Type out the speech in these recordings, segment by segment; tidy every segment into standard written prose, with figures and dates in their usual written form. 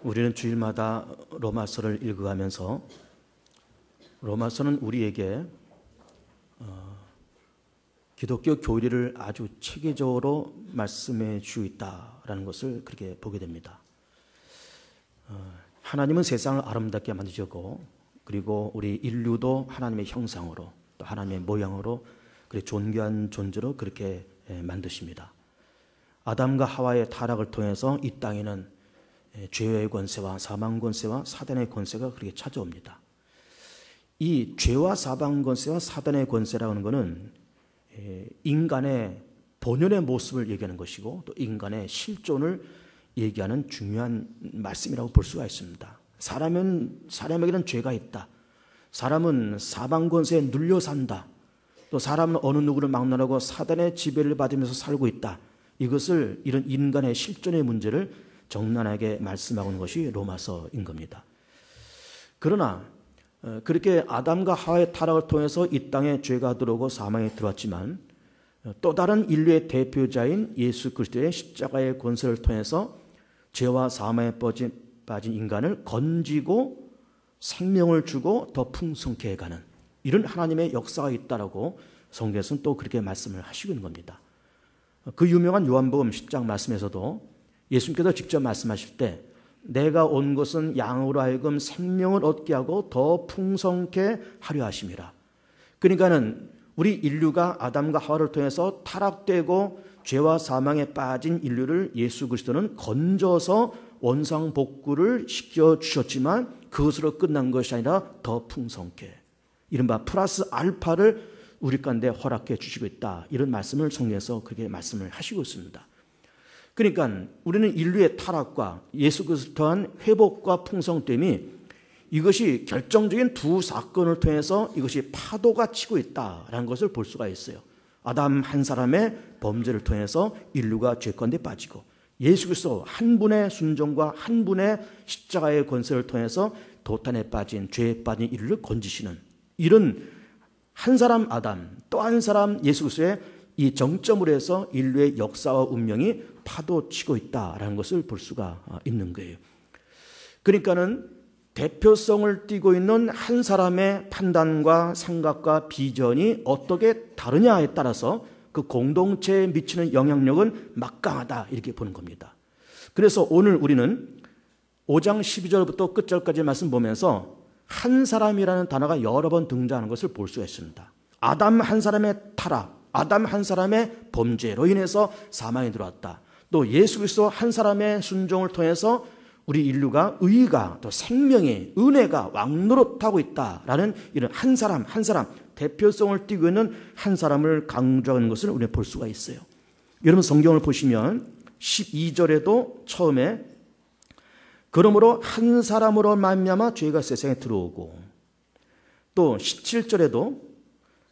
우리는 주일마다 로마서를 읽어가면서 로마서는 우리에게 기독교 교리를 아주 체계적으로 말씀해 주고 있다라는 것을 그렇게 보게 됩니다. 하나님은 세상을 아름답게 만드셨고, 그리고 우리 인류도 하나님의 형상으로 또 하나님의 모양으로 그렇게 존귀한 존재로 그렇게 만드십니다. 아담과 하와의 타락을 통해서 이 땅에는 죄의 권세와 사망 권세와 사단의 권세가 그렇게 찾아옵니다. 이 죄와 사망 권세와 사단의 권세라는 것은 인간의 본연의 모습을 얘기하는 것이고, 또 인간의 실존을 얘기하는 중요한 말씀이라고 볼 수가 있습니다. 사람에게는 죄가 있다. 사람은 사망 권세에 눌려 산다. 또 사람은 어느 누구를 막론하고 사단의 지배를 받으면서 살고 있다. 이것을, 이런 인간의 실존의 문제를 적나라하게 말씀하고 있는 것이 로마서인 겁니다. 그러나 그렇게 아담과 하와의 타락을 통해서 이 땅에 죄가 들어오고 사망에 들어왔지만, 또 다른 인류의 대표자인 예수 그리스도의 십자가의 권세를 통해서 죄와 사망에 빠진 인간을 건지고 생명을 주고 더 풍성케 해가는 이런 하나님의 역사가 있다라고 성경에서는 또 그렇게 말씀을 하시고 있는 겁니다. 그 유명한 요한복음 10장 말씀에서도 예수님께서 직접 말씀하실 때, 내가 온 것은 양으로 하여금 생명을 얻게 하고 더 풍성케 하려 하심이라. 그러니까는 우리 인류가 아담과 하와를 통해서 타락되고 죄와 사망에 빠진 인류를 예수 그리스도는 건져서 원상복구를 시켜주셨지만 그것으로 끝난 것이 아니라 더 풍성케, 이른바 플러스 알파를 우리 가운데 허락해 주시고 있다. 이런 말씀을 성경에서 그렇게 말씀을 하시고 있습니다. 그러니까 우리는 인류의 타락과 예수 그리스도 또한 회복과 풍성됨이, 이것이 결정적인 두 사건을 통해서 이것이 파도가 치고 있다라는 것을 볼 수가 있어요. 아담 한 사람의 범죄를 통해서 인류가 죄 가운데 빠지고, 예수 그리스도 한 분의 순종과 한 분의 십자가의 권세를 통해서 도탄에 빠진, 죄에 빠진 인류를 건지시는, 이런 한 사람 아담, 또 한 사람 예수 그리스도의 이 정점으로 해서 인류의 역사와 운명이 파도치고 있다라는 것을 볼 수가 있는 거예요. 그러니까는 대표성을 띠고 있는 한 사람의 판단과 생각과 비전이 어떻게 다르냐에 따라서 그 공동체에 미치는 영향력은 막강하다, 이렇게 보는 겁니다. 그래서 오늘 우리는 5장 12절부터 끝절까지 말씀 보면서 한 사람이라는 단어가 여러 번 등장하는 것을 볼 수가 있습니다. 아담 한 사람의 타락, 아담 한 사람의 범죄로 인해서 사망이 들어왔다. 또 예수 그리스도 한 사람의 순종을 통해서 우리 인류가 의가, 또 생명의 은혜가 왕노릇하고 있다라는 이런 한 사람 한 사람 대표성을 띠고 있는 한 사람을 강조하는 것을 우리가 볼 수가 있어요. 여러분 성경을 보시면 12절에도 처음에 그러므로 한 사람으로 말미암아 죄가 세상에 들어오고, 또 17절에도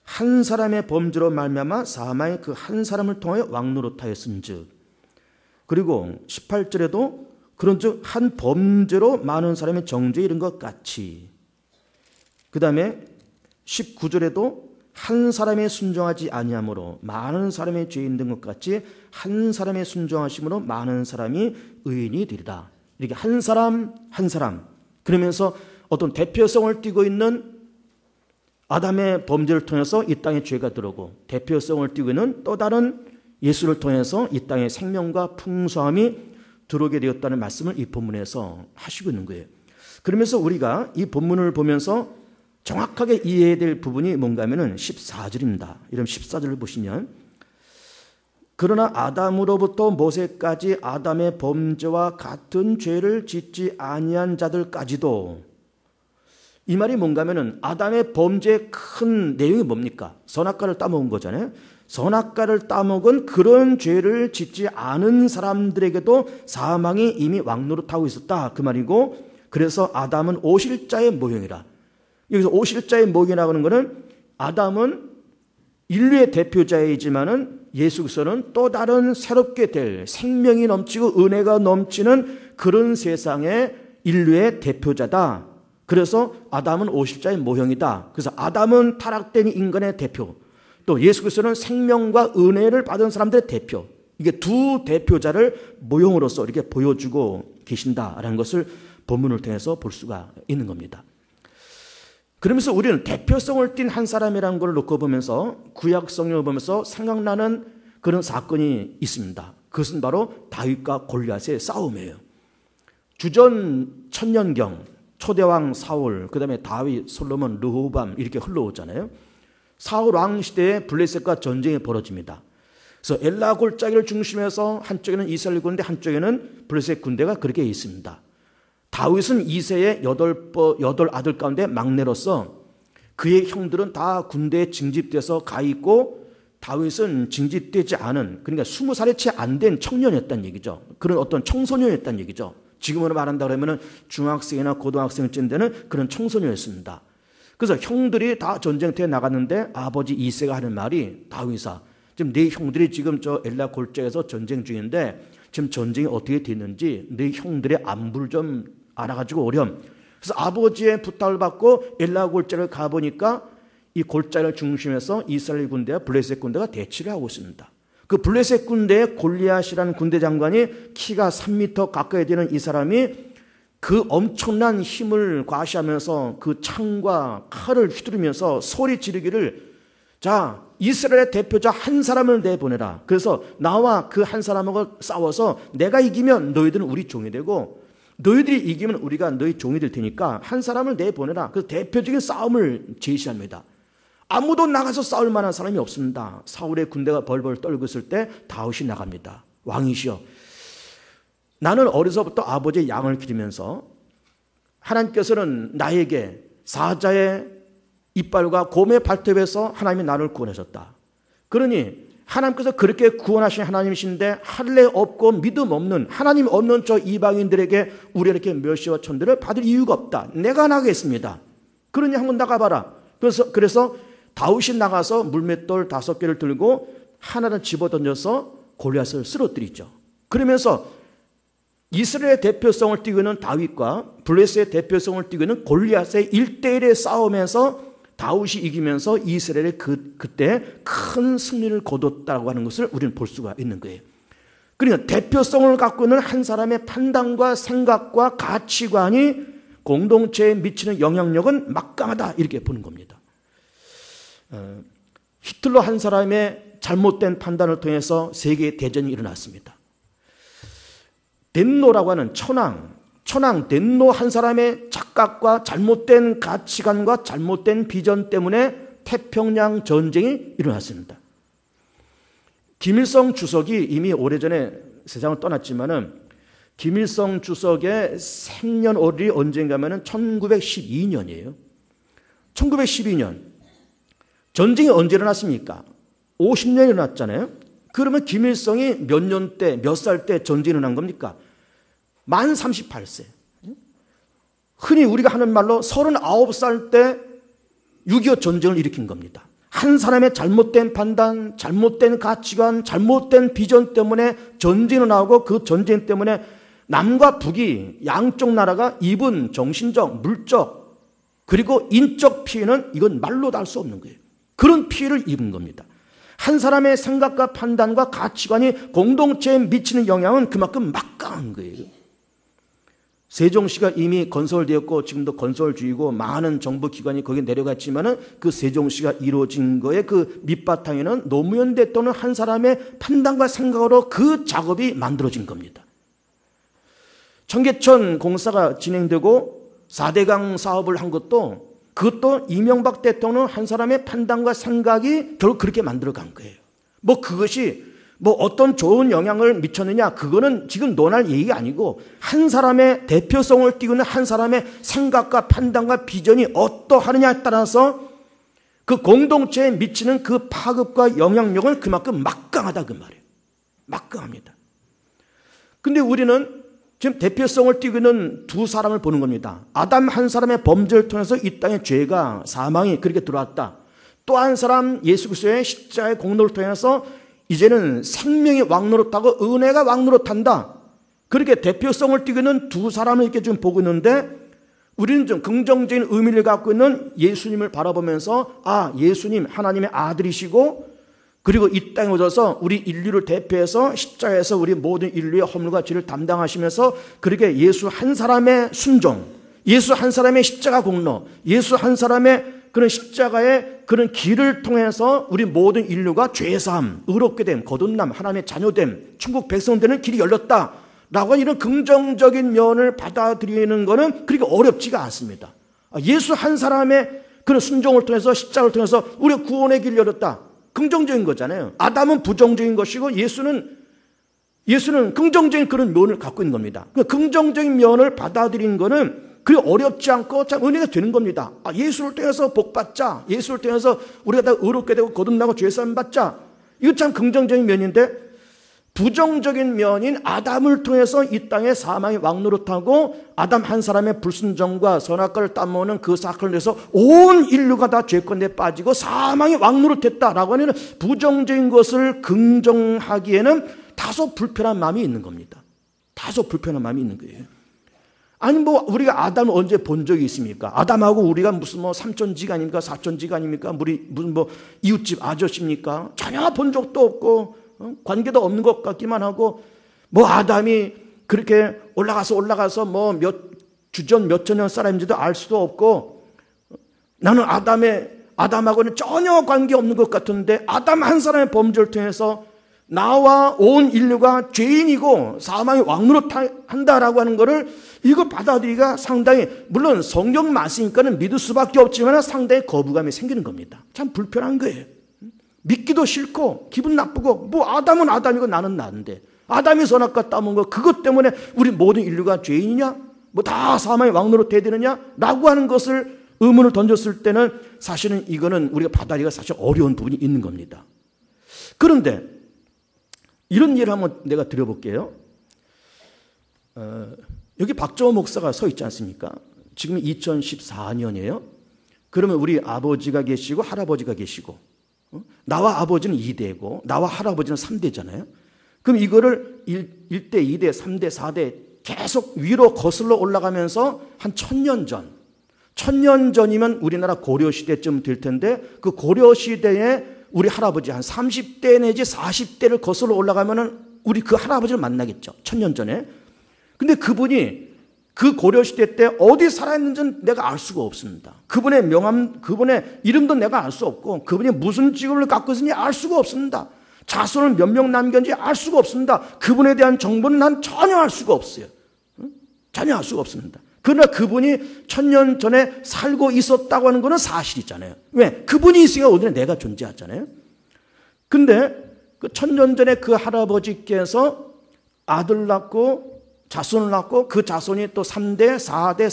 한 사람의 범죄로 말미암아 사망이 그 한 사람을 통하여 왕노릇하였음즉, 그리고 18절에도 그런즉 한 범죄로 많은 사람의 정죄에 이른 것 같이, 그 다음에 19절에도 한 사람의 순종하지 아니함으로 많은 사람의 죄인 된 것 같이 한 사람의 순종하심으로 많은 사람이 의인이 되리라. 이렇게 한 사람 한 사람, 그러면서 어떤 대표성을 띠고 있는 아담의 범죄를 통해서 이 땅에 죄가 들어오고, 대표성을 띠고 있는 또 다른 예수를 통해서 이 땅에 생명과 풍성함이 들어오게 되었다는 말씀을 이 본문에서 하시고 있는 거예요. 그러면서 우리가 이 본문을 보면서 정확하게 이해해야 될 부분이 뭔가 하면은 14절입니다. 이런 14절을 보시면, 그러나 아담으로부터 모세까지 아담의 범죄와 같은 죄를 짓지 아니한 자들까지도, 이 말이 뭔가 하면은 아담의 범죄의 큰 내용이 뭡니까? 선악과를 따먹은 거잖아요. 선악과를 따먹은 그런 죄를 짓지 않은 사람들에게도 사망이 이미 왕노릇하고 있었다, 그 말이고, 그래서 아담은 오실자의 모형이라. 여기서 오실자의 모형이라고 하는 것은 아담은 인류의 대표자이지만은 예수 그리스도는 또 다른 새롭게 될 생명이 넘치고 은혜가 넘치는 그런 세상의 인류의 대표자다. 그래서 아담은 오실자의 모형이다. 그래서 아담은 타락된 인간의 대표, 또 예수 그리스도는 생명과 은혜를 받은 사람들의 대표, 이게 두 대표자를 모형으로서 이렇게 보여주고 계신다라는 것을 본문을 통해서 볼 수가 있는 겁니다. 그러면서 우리는 대표성을 띤 한 사람이라는 걸 놓고 보면서 구약 성경을 보면서 생각나는 그런 사건이 있습니다. 그것은 바로 다윗과 골리앗의 싸움이에요. 주전 1000년경 초대왕 사울, 그 다음에 다윗, 솔로몬, 르호밤 이렇게 흘러오잖아요. 사울 왕 시대에 블레셋과 전쟁이 벌어집니다. 그래서 엘라 골짜기를 중심해서 한쪽에는 이스라엘 군대, 한쪽에는 블레셋 군대가 그렇게 있습니다. 다윗은 이새의 8아들 가운데 막내로서 그의 형들은 다 군대에 징집돼서 가 있고 다윗은 징집되지 않은, 그러니까 20살이 채 안 된 청년이었다는 얘기죠. 그런 어떤 청소년이었다는 얘기죠. 지금으로 말한다 그러면 중학생이나 고등학생쯤 되는 그런 청소년이었습니다. 그래서 형들이 다 전쟁터에 나갔는데 아버지 이새가 하는 말이, 다윗아, 지금 네 형들이 지금 저 엘라 골짜기에서 전쟁 중인데 지금 전쟁이 어떻게 됐는지 네 형들의 안부를 좀 알아가지고 오렴. 그래서 아버지의 부탁을 받고 엘라 골짜기를 가보니까 이 골짜기를 중심해서 이스라엘 군대와 블레셋 군대가 대치를 하고 있습니다. 그 블레셋 군대의 골리앗이라는 군대 장관이 키가 3m 가까이 되는 이 사람이 그 엄청난 힘을 과시하면서 그 창과 칼을 휘두르면서 소리 지르기를, 자, 이스라엘의 대표자 한 사람을 내보내라. 그래서 나와 그 한 사람하고 싸워서 내가 이기면 너희들은 우리 종이 되고 너희들이 이기면 우리가 너희 종이 될 테니까 한 사람을 내보내라. 그래서 대표적인 싸움을 제시합니다. 아무도 나가서 싸울 만한 사람이 없습니다. 사울의 군대가 벌벌 떨고 있을 때 다윗이 나갑니다. 왕이시여, 나는 어려서부터 아버지의 양을 기르면서 하나님께서는 나에게 사자의 이빨과 곰의 발톱에서 하나님이 나를 구원하셨다. 그러니 하나님께서 그렇게 구원하신 하나님이신데 할례 없고 믿음 없는, 하나님 없는 저 이방인들에게 우리 이렇게 멸시와 천대를 받을 이유가 없다. 내가 나가겠습니다. 그러니 한번 나가봐라. 그래서 다윗이 나가서 물맷돌 5개를 들고 하나를 집어던져서 골리앗을 쓰러뜨리죠. 그러면서 이스라엘의 대표성을 띠고 있는 다윗과 블레셋의 대표성을 띠고 있는 골리앗의 1대1의 싸움에서 다윗이 이기면서 이스라엘이 그때 큰 승리를 거뒀다고 하는 것을 우리는 볼 수가 있는 거예요. 그러니까 대표성을 갖고 있는 한 사람의 판단과 생각과 가치관이 공동체에 미치는 영향력은 막강하다, 이렇게 보는 겁니다. 히틀러 한 사람의 잘못된 판단을 통해서 세계 대전이 일어났습니다. 덴노라고 하는 천황 덴노 한 사람의 착각과 잘못된 가치관과 잘못된 비전 때문에 태평양 전쟁이 일어났습니다. 김일성 주석이 이미 오래전에 세상을 떠났지만은 김일성 주석의 생년월일이 언젠가면은 1912년이에요. 1912년. 전쟁이 언제 일어났습니까? 50년이 일어났잖아요. 그러면 김일성이 몇 년 때, 몇 살 때 전쟁이 일어난 겁니까? 만 38세. 흔히 우리가 하는 말로 39살 때 6.25 전쟁을 일으킨 겁니다. 한 사람의 잘못된 판단, 잘못된 가치관, 잘못된 비전 때문에 전쟁이 나오고 그 전쟁 때문에 남과 북이 양쪽 나라가 입은 정신적, 물적, 그리고 인적 피해는 이건 말로 다 할 수 없는 거예요. 그런 피해를 입은 겁니다. 한 사람의 생각과 판단과 가치관이 공동체에 미치는 영향은 그만큼 막강한 거예요. 세종시가 이미 건설되었고 지금도 건설 중이고 많은 정부 기관이 거기에 내려갔지만은 그 세종시가 이루어진 거에 그 밑바탕에는 노무현 대통령 한 사람의 판단과 생각으로 그 작업이 만들어진 겁니다. 청계천 공사가 진행되고 4대강 사업을 한 것도, 그것도 이명박 대통령 한 사람의 판단과 생각이 결국 그렇게 만들어간 거예요. 그것이 어떤 좋은 영향을 미쳤느냐, 그거는 지금 논할 얘기가 아니고 한 사람의 대표성을 띠고 있는 한 사람의 생각과 판단과 비전이 어떠하느냐에 따라서 그 공동체에 미치는 그 파급과 영향력은 그만큼 막강하다, 그 말이에요. 막강합니다. 근데 우리는 지금 대표성을 띠고 있는 두 사람을 보는 겁니다. 아담 한 사람의 범죄를 통해서 이 땅에 죄가, 사망이 그렇게 들어왔다. 또 한 사람 예수 그리스도의 십자가의 공로를 통해서 이제는 생명이 왕노릇하고 은혜가 왕노릇한다. 그렇게 대표성을 띠고 있는 두 사람을 이렇게 좀 보고 있는데, 우리는 좀 긍정적인 의미를 갖고 있는 예수님을 바라보면서, 아, 예수님 하나님의 아들이시고 그리고 이 땅에 오셔서 우리 인류를 대표해서 십자가에서 우리 모든 인류의 허물과 죄를 담당하시면서 그렇게 예수 한 사람의 순종, 예수 한 사람의 십자가 공로, 예수 한 사람의 그런 십자가의 그런 길을 통해서 우리 모든 인류가 죄사함, 의롭게 됨, 거듭남, 하나님의 자녀됨, 천국 백성 되는 길이 열렸다라고 하는 이런 긍정적인 면을 받아들이는 것은 그렇게 어렵지가 않습니다. 예수 한 사람의 그런 순종을 통해서 십자가를 통해서 우리가 구원의 길을 열었다. 긍정적인 거잖아요. 아담은 부정적인 것이고 예수는 긍정적인 그런 면을 갖고 있는 겁니다. 긍정적인 면을 받아들이는 것은 그게 어렵지 않고 참 은혜가 되는 겁니다. 예수를 통해서 복 받자. 예수를 통해서 우리가 다 의롭게 되고 거듭나고 죄사함 받자. 이거 참 긍정적인 면인데 부정적인 면인 아담을 통해서 이 땅에 사망의 왕노릇하고 아담 한 사람의 불순종과 선악과를 따먹는 그 사건을 위해서 온 인류가 다 죄권에 빠지고 사망의 왕노릇했다라고 하는 부정적인 것을 긍정하기에는 다소 불편한 마음이 있는 겁니다. 다소 불편한 마음이 있는 거예요. 아니 우리가 아담을 언제 본 적이 있습니까? 아담하고 우리가 무슨 삼촌지간입니까? 사촌지간입니까? 무슨 이웃집 아저씨입니까? 전혀 본 적도 없고 관계도 없는 것 같기만 하고 아담이 그렇게 올라가서 몇 주전 몇 천 년 사람인지도 알 수도 없고 나는 아담하고는 전혀 관계 없는 것 같은데 아담 한 사람의 범죄를 통해서 나와 온 인류가 죄인이고 사망의 왕노릇한다라고 하는 것을 이거 받아들이기가 상당히 물론 성경 말씀이니까는 믿을 수밖에 없지만 상당히 거부감이 생기는 겁니다. 참 불편한 거예요. 믿기도 싫고 기분 나쁘고 아담은 아담이고 나는 나인데 아담이 선악과 따먹은 거 그것 때문에 우리 모든 인류가 죄인이냐? 다 사망의 왕노릇 돼야 되느냐? 라고 하는 것을 의문을 던졌을 때는 사실은 이거는 우리가 받아들이기가 사실 어려운 부분이 있는 겁니다. 그런데 이런 예를 한번 내가 드려볼게요. 여기 박정호 목사가 서 있지 않습니까? 지금 2014년이에요. 그러면 우리 아버지가 계시고 할아버지가 계시고 나와 아버지는 2대고 나와 할아버지는 3대잖아요. 그럼 이거를 1대, 2대, 3대, 4대 계속 위로 거슬러 올라가면서 한 1000년 전 1000년 전이면 우리나라 고려시대쯤 될 텐데 그 고려시대에 우리 할아버지 한 30대 내지 40대를 거슬러 올라가면은 우리 그 할아버지를 만나겠죠. 1000년 전에. 근데 그분이 그 고려시대 때 어디 살아있는지는 내가 알 수가 없습니다. 그분의 명함, 그분의 이름도 내가 알 수 없고 그분이 무슨 직업을 갖고 있는지 알 수가 없습니다. 자손을 몇 명 남겼는지 알 수가 없습니다. 그분에 대한 정보는 난 전혀 알 수가 없어요. 전혀 알 수가 없습니다. 그러나 그분이 1000년 전에 살고 있었다고 하는 것은 사실이잖아요. 왜? 그분이 있으니까 오늘 내가 존재하잖아요. 근데 그 1000년 전에 그 할아버지께서 아들 낳고 자손을 낳고 그 자손이 또 3대, 4대,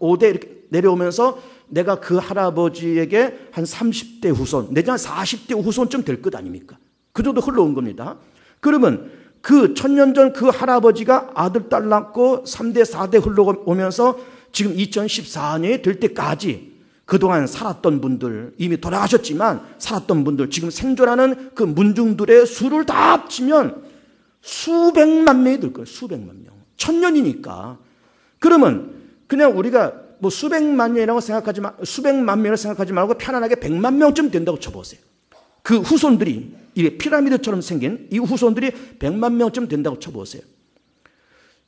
5대 이렇게 내려오면서 내가 그 할아버지에게 한 30대 후손, 내지 한 40대 후손쯤 될 것 아닙니까? 그 정도 흘러온 겁니다. 그러면 그 1000년 전 그 할아버지가 아들, 딸 낳고 3대, 4대 흘러오면서 지금 2014년이 될 때까지 그동안 살았던 분들, 이미 돌아가셨지만 살았던 분들, 지금 생존하는 그 문중들의 수를 다 합치면 수백만 명이 될 거예요. 수백만 명. 1000년이니까. 그러면 그냥 우리가 수백만 명이라고 생각하지 마, 수백만 명이라고 생각하지 말고 편안하게 100만 명쯤 된다고 쳐보세요. 그 후손들이 이게 피라미드처럼 생긴 이 후손들이 100만 명쯤 된다고 쳐보세요.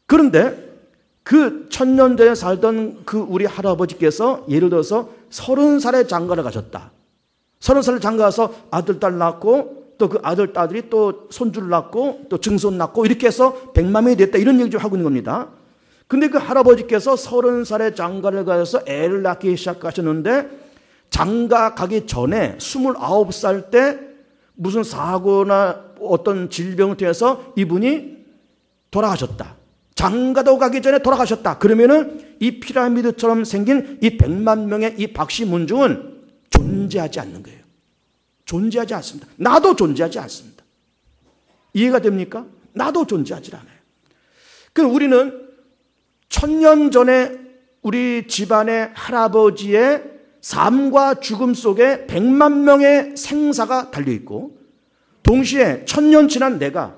그런데 그 1000년 전에 살던 그 우리 할아버지께서 예를 들어서 30살에 장가를 가셨다. 30살에 장가가서 아들, 딸 낳고 또 그 아들, 딸들이 또 손주를 낳고 또 증손 낳고 이렇게 해서 100만 명이 됐다. 이런 얘기 좀 하고 있는 겁니다. 근데 그 할아버지께서 30살에 장가를 가셔서 애를 낳기 시작하셨는데 장가 가기 전에 29살 때 무슨 사고나 어떤 질병을 통해서 이분이 돌아가셨다. 장가도 가기 전에 돌아가셨다. 그러면은 이 피라미드처럼 생긴 이 100만 명의 이 박씨문중은 존재하지 않는 거예요. 존재하지 않습니다. 나도 존재하지 않습니다. 이해가 됩니까? 나도 존재하지 않아요. 그럼 우리는 1000년 전에 우리 집안의 할아버지의 삶과 죽음 속에 100만 명의 생사가 달려있고 동시에 1000년 지난 내가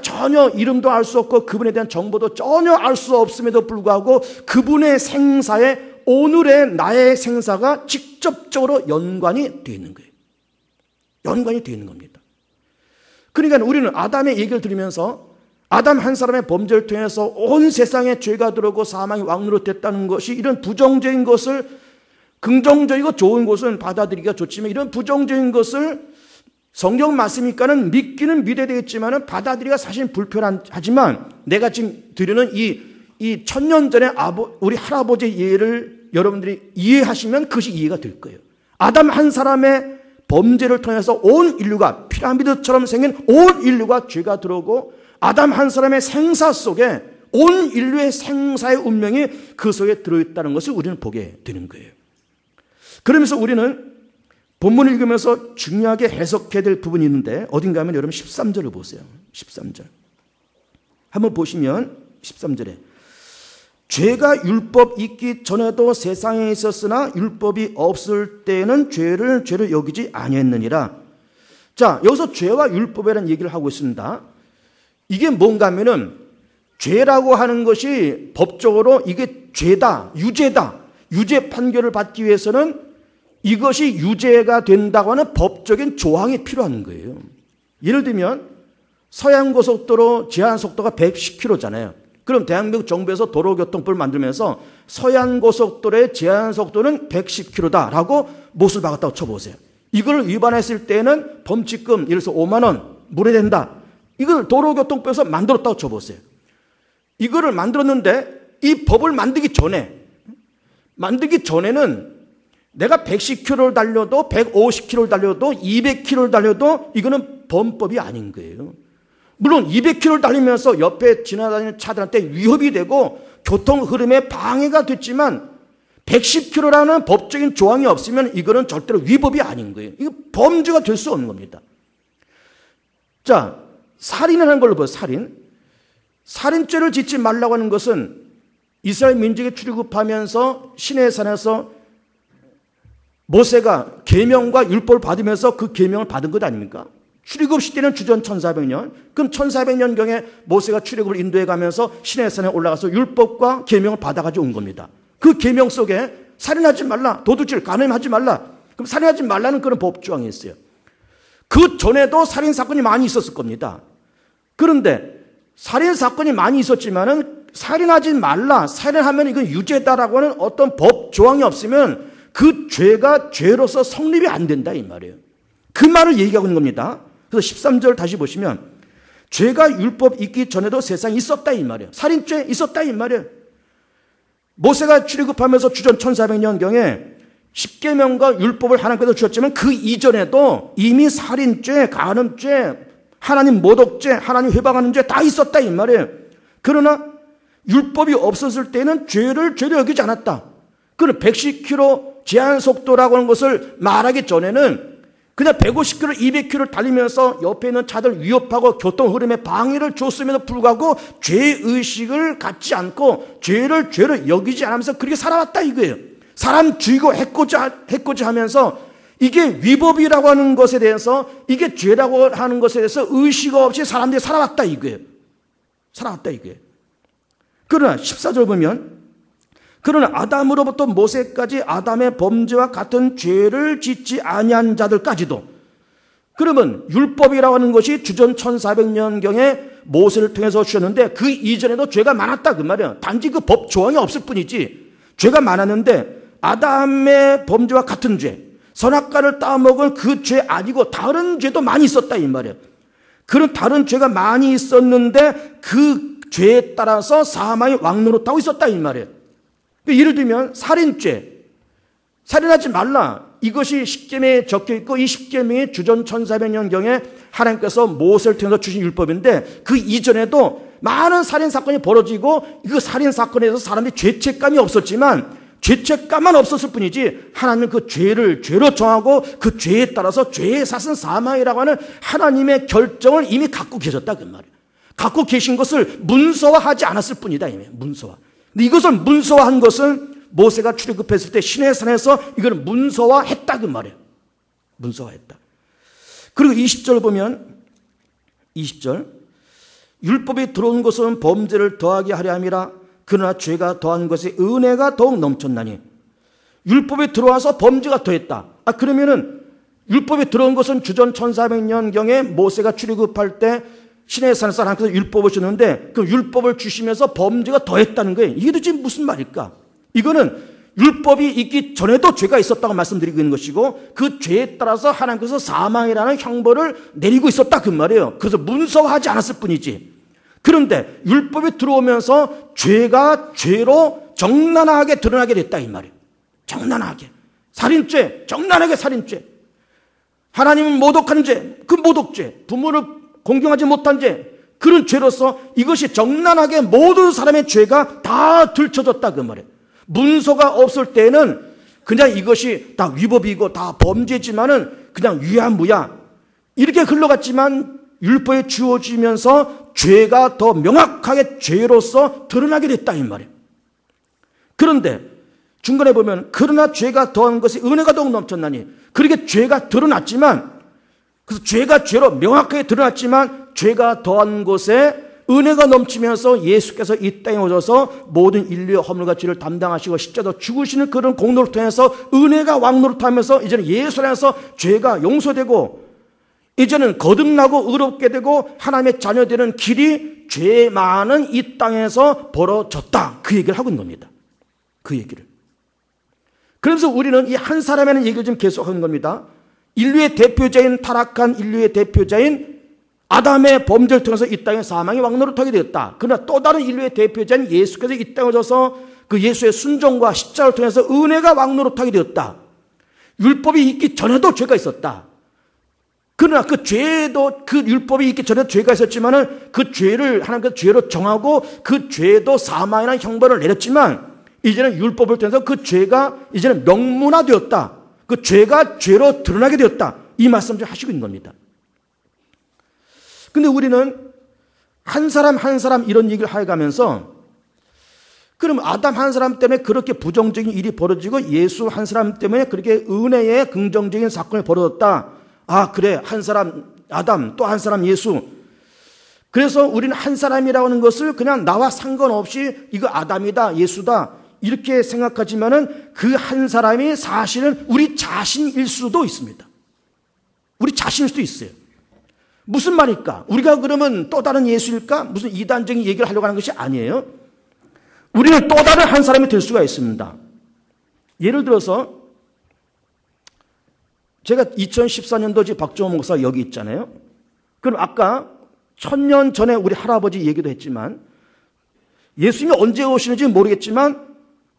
전혀 이름도 알 수 없고 그분에 대한 정보도 전혀 알 수 없음에도 불구하고 그분의 생사에 오늘의 나의 생사가 직접적으로 연관이 되어 있는 거예요. 연관이 되어 있는 겁니다. 그러니까 우리는 아담의 얘기를 들으면서 아담 한 사람의 범죄를 통해서 온 세상에 죄가 들어오고 사망이 왕노릇 됐다는 것이, 이런 부정적인 것을, 긍정적이고 좋은 것은 받아들이기가 좋지만 이런 부정적인 것을 성경 말씀이니까는 믿기는 믿어야 되겠지만 받아들이기가 사실 불편하지만, 내가 지금 드리는 이 천년 전에 우리 할아버지의 예를 여러분들이 이해하시면 그것이 이해가 될 거예요. 아담 한 사람의 범죄를 통해서 온 인류가, 피라미드처럼 생긴 온 인류가 죄가 들어오고, 아담 한 사람의 생사 속에 온 인류의 생사의 운명이 그 속에 들어있다는 것을 우리는 보게 되는 거예요. 그러면서 우리는 본문을 읽으면서 중요하게 해석해야 될 부분이 있는데, 어딘가 하면 여러분 13절을 보세요. 13절. 한번 보시면 13절에 죄가 율법 있기 전에도 세상에 있었으나 율법이 없을 때는 죄를 여기지 아니했느니라. 자, 여기서 죄와 율법이라는 얘기를 하고 있습니다. 이게 뭔가 하면은 죄라고 하는 것이 법적으로 이게 죄다, 유죄다, 유죄 판결을 받기 위해서는 이것이 유죄가 된다고 하는 법적인 조항이 필요한 거예요. 예를 들면 서해안고속도로 제한속도가 110km잖아요. 그럼 대한민국 정부에서 도로교통법을 만들면서 서해안고속도로의 제한속도는 110km다라고 못을 박았다고 쳐보세요. 이걸 위반했을 때는 범칙금, 예를 들어서 5만 원 물어낸다. 이걸 도로교통법에서 만들었다고 쳐보세요. 이거를 만들었는데 이 법을 만들기 전에는 내가 110km를 달려도 150km를 달려도 200km를 달려도 이거는 범법이 아닌 거예요. 물론 200km를 달리면서 옆에 지나다니는 차들한테 위협이 되고 교통 흐름에 방해가 됐지만 110km라는 법적인 조항이 없으면 이거는 절대로 위법이 아닌 거예요. 이거 범죄가 될 수 없는 겁니다. 자, 살인을 하는 걸로 봐요. 살인죄를 짓지 말라고 하는 것은 이스라엘 민족이 출애굽하면서 시내산에서 모세가 계명과 율법을 받으면서 그 계명을 받은 것 아닙니까? 출애굽 시대는 주전 1400년. 그럼 1400년경에 모세가 출애굽을 인도해 가면서 시내산에 올라가서 율법과 계명을 받아가지고 온 겁니다. 그 계명 속에 살인하지 말라, 도둑질, 간음하지 말라. 그럼 살인하지 말라는 그런 법조항이 있어요. 그 전에도 살인 사건이 많이 있었을 겁니다. 그런데 살인 사건이 많이 있었지만은 살인하지 말라, 살인하면 이건 유죄다라고 하는 어떤 법 조항이 없으면 그 죄가 죄로서 성립이 안 된다 이 말이에요. 그 말을 얘기하고 있는 겁니다. 그래서 13절 다시 보시면 죄가 율법 있기 전에도 세상에 있었다 이 말이에요. 살인죄 있었다 이 말이에요. 모세가 출애굽하면서 주전 1400년경에 십계명과 율법을 하나님께서 주셨지만 그 이전에도 이미 살인죄, 간음죄, 하나님 모독죄, 하나님 회방하는 죄 다 있었다 이 말이에요. 그러나 율법이 없었을 때는 죄를 여기지 않았다. 그는 110km 제한속도라고 하는 것을 말하기 전에는 그냥 150km, 200km를 달리면서 옆에 있는 차들 위협하고 교통 흐름에 방해를 줬음에도 불구하고 죄의식을 갖지 않고 죄를 여기지 않으면서 그렇게 살아왔다 이거예요. 사람 죽이고 해코지 하면서 이게 위법이라고 하는 것에 대해서, 이게 죄라고 하는 것에 대해서 의식 없이 사람들이 살아왔다 이거예요. 그러나 14절 보면 그러나 아담으로부터 모세까지 아담의 범죄와 같은 죄를 짓지 아니한 자들까지도, 그러면 율법이라고 하는 것이 주전 1400년경에 모세를 통해서 주셨는데 그 이전에도 죄가 많았다 그 말이에요. 단지 그 법 조항이 없을 뿐이지 죄가 많았는데 아담의 범죄와 같은 죄, 선악과를 따먹은 그 죄 아니고 다른 죄도 많이 있었다 이 말이에요. 그런 다른 죄가 많이 있었는데 그 죄에 따라서 사망이 왕노릇하고 있었다 이 말이에요. 예를 들면 살인죄, 살인하지 말라, 이것이 십계명에 적혀 있고 이 십계명이 주전 1400년경에 하나님께서 모세를 통해서 주신 율법인데 그 이전에도 많은 살인 사건이 벌어지고 그 살인 사건에 대해서 사람들이 죄책감이 없었지만, 죄책감만 없었을 뿐이지 하나님은 그 죄를 죄로 정하고 그 죄에 따라서 죄의 삭은 사망이라고 하는 하나님의 결정을 이미 갖고 계셨다 그 말이에요. 갖고 계신 것을 문서화하지 않았을 뿐이다 이미 문서화. 근데 이것을 문서화한 것은 모세가 출애굽했을 때 시내산에서 이걸 문서화했다 그 말이에요. 문서화했다. 그리고 20절 보면 20절 율법이 들어온 것은 범죄를 더하게 하려 함이라 그러나 죄가 더한 것이 은혜가 더욱 넘쳤나니. 율법이 들어와서 범죄가 더했다. 그러면은 율법이 들어온 것은 주전 1400년경에 모세가 출애굽할 때 시내산에서 하나님께서 율법을 주셨는데 그 율법을 주시면서 범죄가 더했다는 거예요. 이게 도대체 무슨 말일까? 이거는 율법이 있기 전에도 죄가 있었다고 말씀드리고 있는 것이고 그 죄에 따라서 하나님께서 사망이라는 형벌을 내리고 있었다 그 말이에요. 그래서 문서화하지 않았을 뿐이지. 그런데 율법이 들어오면서 죄가 죄로 정난하게 드러나게 됐다 이 말이에요. 정난하게. 살인죄, 정난하게 살인죄. 하나님은 모독하는 죄, 그 모독죄. 부모를 공경하지 못한 죄, 그런 죄로서 이것이 정난하게 모든 사람의 죄가 다 들춰졌다 그 말이에요. 문서가 없을 때는 그냥 이것이 다 위법이고 다 범죄지만은 그냥 유야무야 이렇게 흘러갔지만 율법에 주어지면서 죄가 더 명확하게 죄로서 드러나게 됐다 이 말이에요. 그런데 중간에 보면 그러나 죄가 더한 것이 은혜가 더욱 넘쳤나니 그렇게 죄가 드러났지만 그래서 죄가 죄로 명확하게 드러났지만 죄가 더한 곳에 은혜가 넘치면서 예수께서 이 땅에 오셔서 모든 인류의 허물과 죄를 담당하시고 십자가로 죽으시는 그런 공로를 통해서 은혜가 왕노릇하면서 이제는 예수 안에서 죄가 용서되고 이제는 거듭나고 의롭게 되고 하나님의 자녀되는 길이 죄 많은 이 땅에서 벌어졌다. 그 얘기를 하고 있는 겁니다. 그 얘기를. 그래서 우리는 이 한 사람이라는 얘기를 좀 계속하는 겁니다. 인류의 대표자인 타락한 인류의 대표자인 아담의 범죄를 통해서 이 땅에 사망이 왕노릇하게 되었다. 그러나 또 다른 인류의 대표자인 예수께서 이 땅에 오셔서 그 예수의 순종과 십자가를 통해서 은혜가 왕노릇하게 되었다. 율법이 있기 전에도 죄가 있었다. 그러나 그 죄도 그 율법이 있기 전에 죄가 있었지만은 그 죄를 하나님께서 죄로 정하고 그 죄도 사망이라는 형벌을 내렸지만 이제는 율법을 통해서 그 죄가 이제는 명문화되었다. 그 죄가 죄로 드러나게 되었다. 이 말씀 좀 하시고 있는 겁니다. 근데 우리는 한 사람 한 사람 이런 얘기를 해가면서 그럼 아담 한 사람 때문에 그렇게 부정적인 일이 벌어지고 예수 한 사람 때문에 그렇게 은혜의 긍정적인 사건이 벌어졌다. 아 그래 한 사람 아담 또 한 사람 예수. 그래서 우리는 한 사람이라고 하는 것을 그냥 나와 상관없이 이거 아담이다 예수다 이렇게 생각하지만은 그 한 사람이 사실은 우리 자신일 수도 있습니다. 우리 자신일 수도 있어요. 무슨 말일까? 우리가 그러면 또 다른 예수일까? 무슨 이단적인 얘기를 하려고 하는 것이 아니에요. 우리는 또 다른 한 사람이 될 수가 있습니다. 예를 들어서 제가 2014년도 박정호 목사 여기 있잖아요. 그럼 아까 1000년 전에 우리 할아버지 얘기도 했지만 예수님이 언제 오시는지 모르겠지만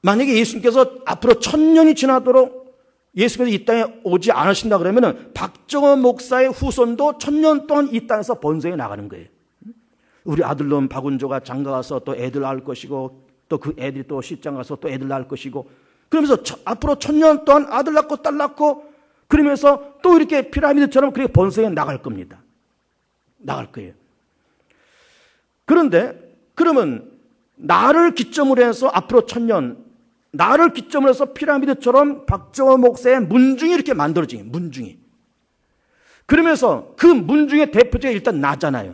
만약에 예수님께서 앞으로 1000년이 지나도록 예수께서 이 땅에 오지 않으신다 그러면은 박정호 목사의 후손도 1000년 동안 이 땅에서 번성해 나가는 거예요. 우리 아들놈 박운조가 장가 가서 또 애들 낳을 것이고 또 그 애들이 또 시장 가서 또 애들 낳을 것이고 그러면서 앞으로 1000년 동안 아들 낳고 딸 낳고 그러면서 또 이렇게 피라미드처럼 그렇게 번성해 나갈 겁니다. 나갈 거예요. 그런데 그러면 나를 기점으로 해서 앞으로 1000년 나를 기점으로 해서 피라미드처럼 박정호 목사의 문중이 이렇게 만들어지게 문중이. 그러면서 그 문중의 대표자가 일단 나잖아요.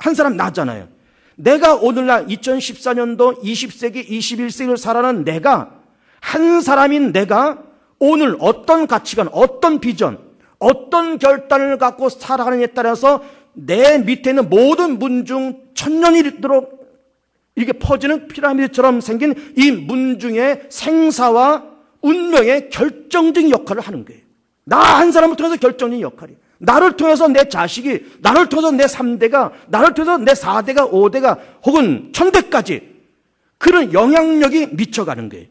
한 사람 나잖아요. 내가 오늘날 2014년도 20세기 21세기를 살아가는 내가 한 사람인 내가 오늘 어떤 가치관, 어떤 비전, 어떤 결단을 갖고 살아가느냐에 따라서 내 밑에 있는 모든 문중 1000년이 있도록 이렇게 퍼지는 피라미드처럼 생긴 이 문중의 생사와 운명의 결정적인 역할을 하는 거예요. 나 한 사람을 통해서 결정적인 역할이. 나를 통해서 내 자식이, 나를 통해서 내 3대가, 나를 통해서 내 4대가, 5대가 혹은 1000대까지 그런 영향력이 미쳐가는 거예요.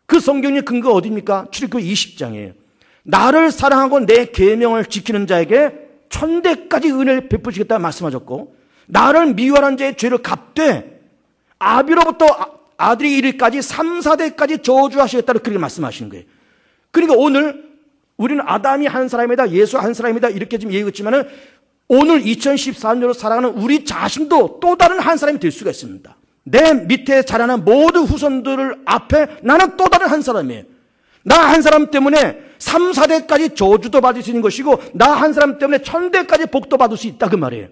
그 성경의 근거가 어디입니까? 출애굽기 20장이에요. 나를 사랑하고 내 계명을 지키는 자에게 1000대까지 은혜를 베푸시겠다 말씀하셨고 나를 미워하는 자의 죄를 갚되 아비로부터 아들이 이르기까지 3, 4대까지 저주하시겠다고 그렇게 말씀하시는 거예요. 그러니까 오늘 우리는 아담이 한 사람이다, 예수 한 사람이다 이렇게 지금 얘기했지만은 오늘 2014년으로 살아가는 우리 자신도 또 다른 한 사람이 될 수가 있습니다. 내 밑에 자라는 모든 후손들을 앞에 나는 또 다른 한 사람이에요. 나 한 사람 때문에 3, 4대까지 저주도 받을 수 있는 것이고 나 한 사람 때문에 1000대까지 복도 받을 수 있다 그 말이에요.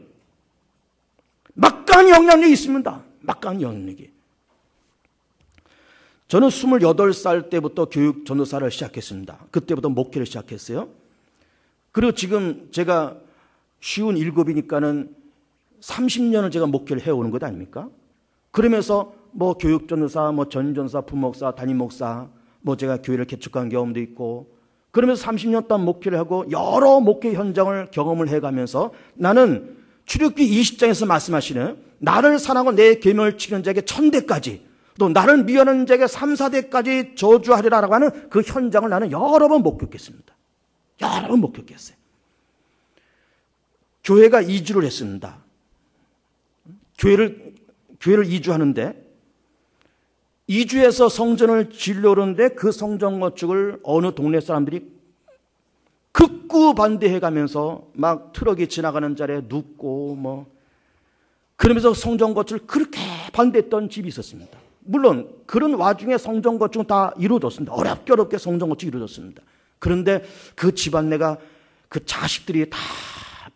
막강한 영향력이 있습니다. 막강한 영향력이. 저는 28살 때부터 교육 전도사를 시작했습니다. 그때부터 목회를 시작했어요. 그리고 지금 제가 57이니까는 30년을 제가 목회를 해오는 것 아닙니까? 그러면서 뭐 교육전도사, 뭐 전전사, 부목사, 담임목사, 뭐 제가 교회를 개척한 경험도 있고, 그러면서 30년 동안 목회를 하고 여러 목회 현장을 경험을 해가면서 나는 출애굽기 20장에서 말씀하시는 나를 사랑하고 내 계명을 지키는 자에게 1000대까지, 또 나를 미워하는 자에게 3, 4대까지 저주하리라라고 하는 그 현장을 나는 여러 번 목격했습니다. 여러 번 목격했어요. 교회가 이주를 했습니다. 교회를 이주하는데, 이주해서 성전을 지으려고 그러는데 그 성전 건축을 어느 동네 사람들이 극구 반대해 가면서 막 트럭이 지나가는 자리에 눕고 뭐 그러면서 성전 건축을 그렇게 반대했던 집이 있었습니다. 물론 그런 와중에 성전 건축은 다 이루어졌습니다. 어렵게 성전 건축이 이루어졌습니다. 그런데 그 집안내가 그 자식들이 다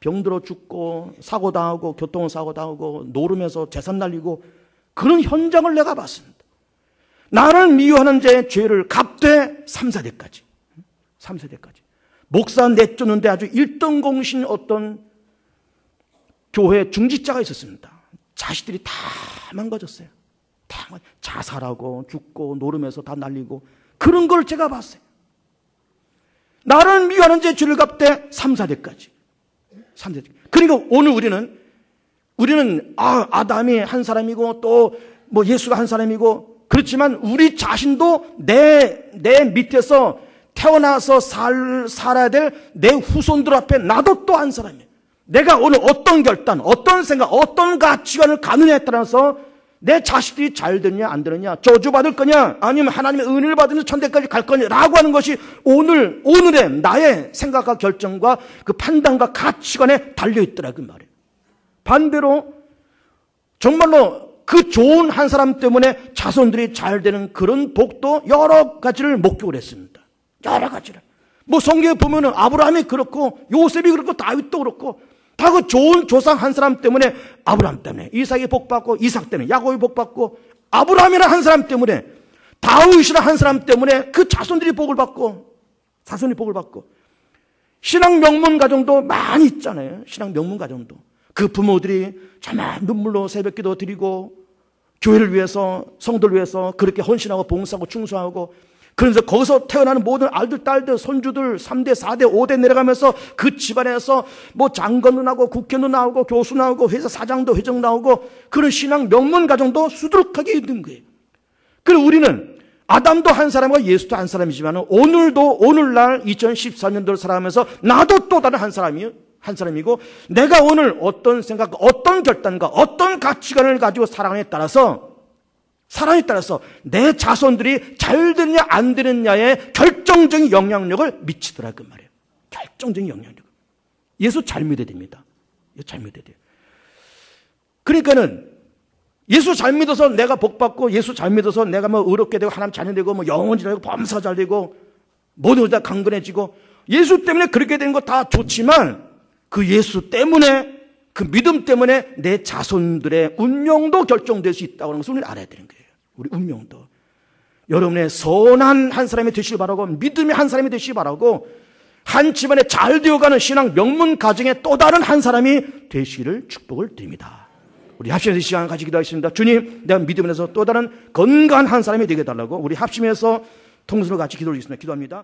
병들어 죽고 사고당하고 교통사고 당하고 노름에서 재산 날리고 그런 현장을 내가 봤습니다. 나를 미워하는 자의 죄를 갚되 3, 4대까지. 3, 4대까지. 목사 내쫓는데 아주 1등 공신 어떤 교회 중직자가 있었습니다. 자식들이 다 망가졌어요. 다 자살하고 죽고 노름에서 다 날리고 그런 걸 제가 봤어요. 나를 미워하는 자의 죄를 갚되 3, 4대까지. 3대. 그러니까 오늘 우리는 아담이 한 사람이고 또 뭐 예수가 한 사람이고 그렇지만 우리 자신도 내 밑에서 태어나서 살아야 될 내 후손들 앞에 나도 또 한 사람이에요. 내가 오늘 어떤 결단, 어떤 생각, 어떤 가치관을 가느냐에 따라서 내 자식들이 잘 되느냐 안 되느냐, 저주받을 거냐 아니면 하나님의 은혜를 받으면서 천대까지 갈 거냐라고 하는 것이 오늘의 나의 생각과 결정과 그 판단과 가치관에 달려있더라고 말이에요. 반대로 정말로 그 좋은 한 사람 때문에 자손들이 잘 되는 그런 복도 여러 가지를 목격을 했습니다. 여러 가지를. 뭐 성경에 보면은 아브라함이 그렇고 요셉이 그렇고 다윗도 그렇고 다 그 좋은 조상 한 사람 때문에, 아브라함 때문에 이삭이 복받고, 이삭 때문에 야곱이 복받고, 아브라함이라 한 사람 때문에, 다윗이라 한 사람 때문에 그 자손들이 복을 받고, 자손이 복을 받고, 신앙 명문 가정도 많이 있잖아요. 신앙 명문 가정도. 그 부모들이 정말 눈물로 새벽기도 드리고 교회를 위해서, 성도를 위해서 그렇게 헌신하고 봉사하고 충성하고, 그래서 거기서 태어나는 모든 아들, 딸들, 손주들 3대, 4대, 5대 내려가면서 그 집안에서 뭐 장관도 나오고 국회도 나오고 교수 나오고 회사 사장도 회장 나오고 그런 신앙 명문 가정도 수두룩하게 있는 거예요. 그리고 우리는 아담도 한 사람과 예수도 한 사람이지만 오늘도 오늘날 2014년도를 살아가면서 나도 또 다른 한 사람이고 내가 오늘 어떤 생각, 어떤 결단과 어떤 가치관을 가지고 살아가느냐에 따라서 내 자손들이 잘 되느냐 안 되느냐에 결정적인 영향력을 미치더라고 말이에요. 결정적인 영향력. 예수 잘 믿어야 됩니다. 예수 잘 믿어야 돼요. 그러니까는 예수 잘 믿어서 내가 복 받고, 예수 잘 믿어서 내가 뭐 의롭게 되고 하나님 자녀 되고 뭐 영혼이 되고 범사 잘 되고 모든 것이 다 강건해지고 예수 때문에 그렇게 되는 거 다 좋지만 그 예수 때문에, 그 믿음 때문에 내 자손들의 운명도 결정될 수 있다고 하는 것을 우리는 알아야 되는 거예요. 우리 운명도. 여러분의 선한 한 사람이 되시길 바라고, 믿음의 한 사람이 되시길 바라고, 한 집안에 잘 되어가는 신앙 명문 가정의 또 다른 한 사람이 되시기를 축복을 드립니다. 우리 합심해서 이 시간 같이 기도하겠습니다. 주님, 내가 믿음에서 또 다른 건강한 한 사람이 되게 해달라고 우리 합심해서 통수로 같이 기도하겠습니다. 기도합니다.